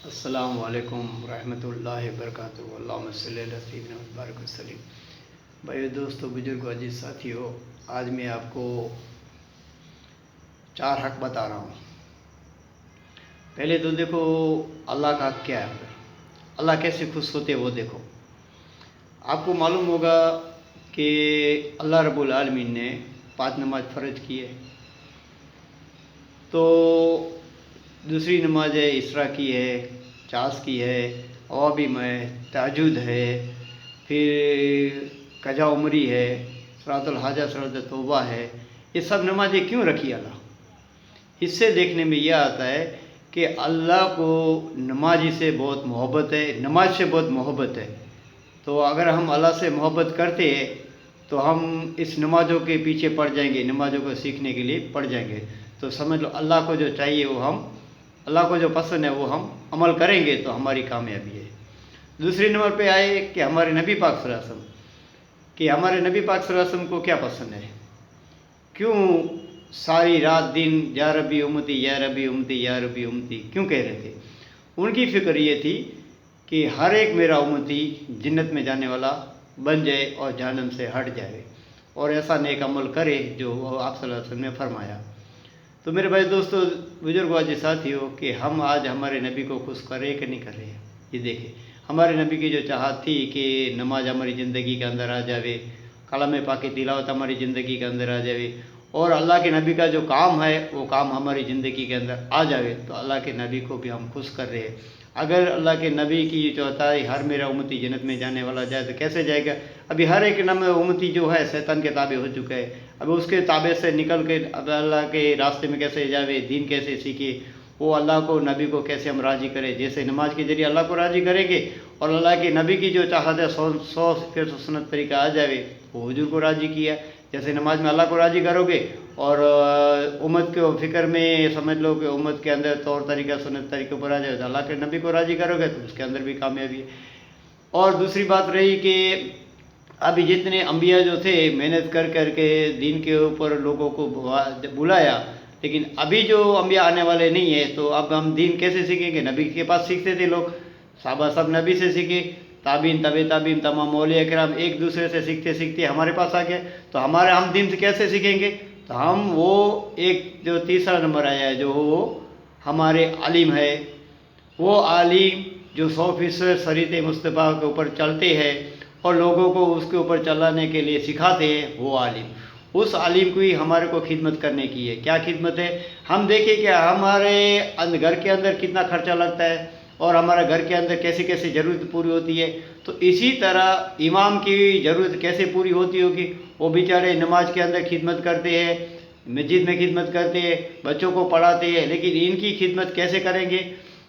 السلام علیکم ورحمۃ اللہ وبرکاتہ۔ اللہم صلی علی سیدنا مبارک وسلم۔ بھائی دوستو، بزرگوں، عزیز ساتھیو، آج میں آپ کو 4 حق بتا رہا ہوں۔ پہلے تو دیکھو اللہ کا حق کیا ہے، اللہ کیسے خوش ہوتے وہ دیکھو۔ آپ کو معلوم ہوگا کہ اللہ رب العالمین نے 5 نماز فرض کی ہے، تو دوسری نماز ہے اسراء کی ہے، چاس کی ہے، اوابم ہے، تہجد ہے، پھر قضاء عمری ہے، صلاۃ الحاجہ، صلاۃ توبہ ہے۔ یہ سب نمازیں کیوں رکھی اللہ؟ اس سے دیکھنے میں یہ آتا ہے کہ اللہ کو نمازی سے بہت محبت ہے، نماز سے بہت محبت ہے۔ تو اگر ہم اللہ سے محبت کرتے ہیں تو ہم اس نمازوں کے پیچھے پڑ جائیں گے، نمازوں کو سیکھنے کے لیے پڑ جائیں گے۔ تو سمجھ لو اللہ کو جو چاہیے وہ ہم، اللہ کو جو پسند ہے وہ ہم عمل کریں گے تو ہماری کامیابی ہے۔ دوسری نمبر پہ آئے کہ ہمارے نبی پاک صلی اللہ علیہ وسلم، کہ ہمارے نبی پاک صلی اللہ علیہ وسلم کو کیا پسند ہے، کیوں ساری رات دن یا ربی امتی یا ربی امتی یا ربی امتی کیوں کہہ رہے تھے؟ ان کی فکر یہ تھی کہ ہر ایک میرا امتی جنت میں جانے والا بن جائے اور جہنم سے ہٹ جائے اور ایسا نیک عمل کرے جو آپ صلی اللہ علیہ وسلم نے فرمایا۔ تو میرے بھائی دوستو، بزرگوں، عزیز ساتھیو، کہ ہم آج ہمارے نبی کو خوش کرے کہ نہیں کر رہے ہیں؟ یہ دیکھیں، ہمارے نبی کی جو چاہت تھی کہ نماز ہماری زندگی کے اندر آ جاوے، کلام پاک کی تلاوت ہماری زندگی کے اندر آ جاوے، اور اللہ کے نبی کا جو کام ہے وہ کام ہماری زندگی کے اندر آ جاوے، تو اللہ کے نبی کو بھی ہم خوش کر رہے ہیں۔ اگر اللہ کے نبی کی جو چاہتا ہے ہر میرا امتی جنت میں جانے والا جائے تو کیسے جائے گا؟ ابھی ہر ایک امتی جو ہے شیطان کے تابع ہو چکا ہے۔ اب اس کے تابع سے نکل کے اب اللہ کے راستے میں کیسے جاوے، دین کیسے سیکھے، وہ اللہ کو، نبی کو کیسے ہم راضی کریں؟ جیسے نماز کے ذریعے اللہ کو راضی کریں گے اور اللہ کے نبی کی جو چاہت ہے 100 سنت طریقہ آ جاوے، وہ حضور کو راضی کیا۔ جیسے نماز میں اللہ کو راضی کرو گے اور امت کے فکر میں سمجھ لو کہ امت کے اندر طور طریقہ سنت طریقے پر آ جائے تو اللہ کے نبی کو راضی کرو گے تو اس کے اندر بھی کامیابی ہے۔ اور دوسری بات رہی کہ ابھی جتنے انبیاء جو تھے محنت کر کر کے دین کے اوپر لوگوں کو بلایا، لیکن ابھی جو انبیاء آنے والے نہیں ہیں تو اب ہم دین کیسے سیکھیں گے؟ نبی کے پاس سیکھتے تھے لوگ، صحابہ سب نبی سے سیکھے، تابعین، تابعین، تمام اولیاء کرام ایک دوسرے سے سیکھتے سیکھتے ہمارے پاس آ گئے، تو ہم دین سے کیسے سیکھیں گے؟ تو ہم وہ ایک جو تیسرا نمبر آیا ہے جو وہ ہمارے عالم ہے، وہ عالم جو 100% شریعت مصطفیٰ کے اوپر چلتے ہیں اور لوگوں کو اس کے اوپر چلانے کے لیے سکھاتے ہیں، وہ عالم، اس عالم کو ہی ہمارے کو خدمت کرنے کی ہے۔ کیا خدمت ہے؟ ہم دیکھیں کہ ہمارے گھر کے اندر کتنا خرچہ لگتا ہے اور ہمارے گھر کے اندر کیسے کیسے ضرورت پوری ہوتی ہے، تو اسی طرح امام کی ضرورت کیسے پوری ہوتی ہوگی؟ وہ بیچارے نماز کے اندر خدمت کرتے ہیں، مسجد میں خدمت کرتے ہیں، بچوں کو پڑھاتے ہیں، لیکن ان کی خدمت کیسے کریں گے؟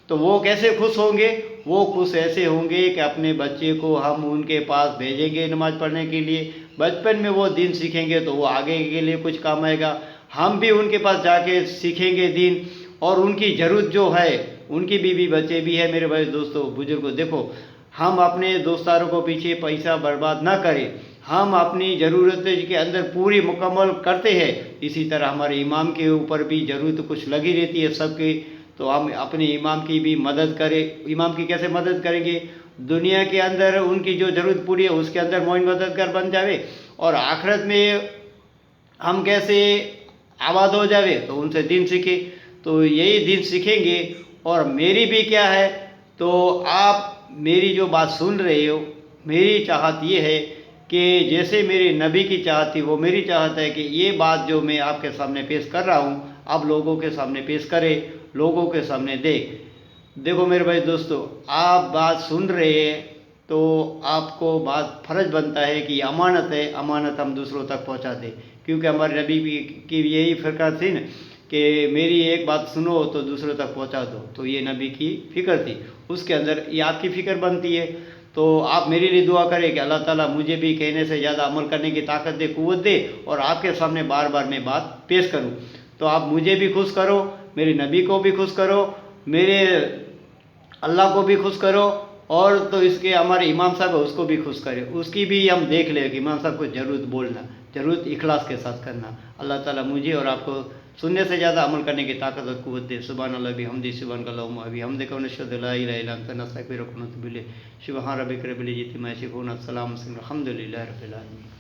تو وہ کیسے خوش ہوں گے؟ وہ خوش ایسے ہوں گے کہ اپنے بچے کو ہم ان کے پاس بھیجیں گے نماز پڑھنے کے لیے، بچپن میں وہ دین سیکھیں گے تو وہ آگے کے لیے کچھ کام آئے گا۔ ہم بھی ان کے پاس جا کے سیکھیں گے دین، اور ان کی ضرورت جو ہے، ان کی بیوی بچے بھی ہے۔ میرے بھائی دوستو، بزرگوں، دیکھو، ہم اپنے دوستاروں کو پیچھے پیسہ برباد نہ کریں، ہم اپنی ضرورت کے اندر پوری مکمل کرتے ہیں، اسی طرح ہمارے امام کے اوپر بھی ضرورت کچھ لگی رہتی ہے سب کی، تو ہم اپنے امام کی بھی مدد کریں۔ امام کی کیسے مدد کریں گے؟ دنیا کے اندر ان کی جو ضرورت پوری ہے اس کے اندر معین مددگار بن جاوے، اور آخرت میں ہم کیسے آباد ہو جاوے تو ان سے دین سیکھے، تو یہی دین سیکھیں گے۔ اور میری بھی کیا ہے، تو آپ میری جو بات سن رہے ہو، میری چاہت یہ ہے کہ جیسے میرے نبی کی چاہت تھی، وہ میری چاہت ہے کہ یہ بات جو میں آپ کے سامنے پیش کر رہا ہوں آپ لوگوں کے سامنے پیش کرے، لوگوں کے سامنے دے۔ دیکھو میرے بھائی دوستو، آپ بات سن رہے ہیں تو آپ کو بات فرض بنتا ہے کہ یہ امانت ہے، امانت ہم دوسروں تک پہنچا دیں، کیونکہ ہمارے نبی کی یہی فکر تھی نا کہ میری ایک بات سنو تو دوسروں تک پہنچا دو، تو یہ نبی کی فکر تھی، اس کے اندر یہ آپ کی فکر بنتی ہے۔ تو آپ میرے لیے دعا کریں کہ اللہ تعالیٰ مجھے بھی کہنے سے زیادہ عمل کرنے کی طاقت دے، قوت دے، اور آپ کے سامنے بار بار میں بات پیش کروں۔ تو آپ مجھے بھی خوش کرو، میرے نبی کو بھی خوش کرو، میرے اللہ کو بھی خوش کرو، اور تو اس کے ہمارے امام صاحب ہے اس کو بھی خوش کرے، اس کی بھی ہم دیکھ لیں کہ امام صاحب کو ضرورت بولنا، ضرورت اخلاص کے ساتھ کرنا۔ اللہ تعالیٰ مجھے اور آپ کو سننے سے زیادہ عمل کرنے کی طاقت اور قوت دے. سبحان اللہ بحمدہ سبحان اللہم وبحمدک ونشہد لا الہ الا انت نستغفرک ونتوب الیک. سبحان ربک رب العزۃ عما یصفون. السلام علیکم الحمد للہ رب العالمین.